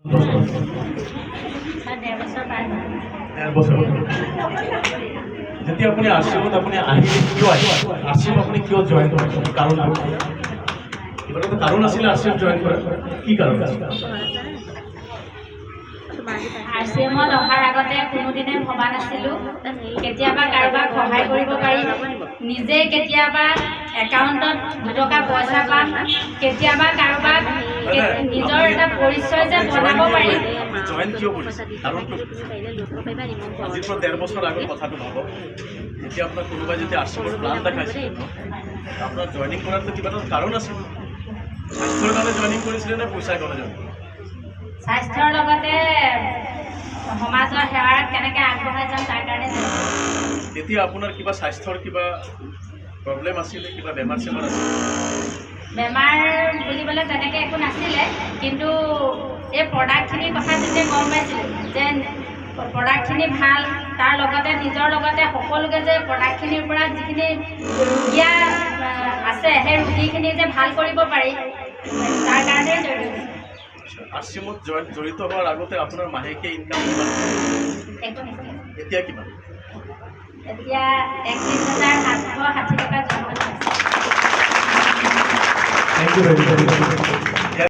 যেতিয়া আপুনি আৰচিএমত আপুনি কিয় আৰচিএম আপুনি কিয় জইন কৰিছে কাৰণ কিবা এটা কাৰণ আছিলে আৰচিএম জইন কৰাৰ কি কাৰণ আছিল আৰচিএমত অহাৰ আগতে কোনোদিনে ভবা নাছিলোঁ কেতিয়াবা কাৰোবাক সহায় কৰিব পাৰি নিজে কেতিয়াবা একাউণ্টত দুটকা পইচা পাম কেতিয়াবা কাৰোবাক নিজৰ এটা পৰিচয় যে বনাব পাৰি জইন কিয় কৰিছে কাৰণটো আজিৰ পৰা ১.৫ বছৰ আগৰ কথাটো ভাবক যেতিয়া আপোনাৰ কোনোবাই যেতিয়া আৰচিএমৰ প্লান দেখাইছিল আপোনাৰ জইনিং কৰাৰ কিবা এটা কাৰণ আছিল স্বাস্থ্যৰ কাৰণে জইনিং কৰিছিলে নে পইচাৰ কাৰণে জইনিং স্বাস্থ্যৰ লগতে সমাজৰ সেৱাত কেনেকৈ আগবঢ়াই যাম তাৰ কাৰণে তেতিয়া আপোনাৰ কিবা স্বাস্থ্যৰ কিবা প্ৰব্লেম আছিলে কিবা বেমাৰ চেমাৰ আছিল বেমাৰ বুলিবলৈ তেনেকৈ একো নাছিলে কিন্তু এই প্ৰডাক্টখিনিৰ কথা যেতিয়া গম পাইছিলোঁ যে প্ৰডাক্টখিনি ভাল তাৰ লগতে নিজৰ লগতে সকলোকে যে প্ৰডাক্টখিনিৰ পৰা যিখিনি ৰোগীয়া আছে সেই ৰোগীখিনি যে ভাল কৰিব পাৰি তাৰ কাৰণে জড়িত আৰচিএমত জড়িত হোৱাৰ আগতে আপোনাৰ মাহেকীয়া ইনকাম কিমান এতিয়া কিমান এতিয়া 31,760 টকা জমা হৈছে। Thank you very much.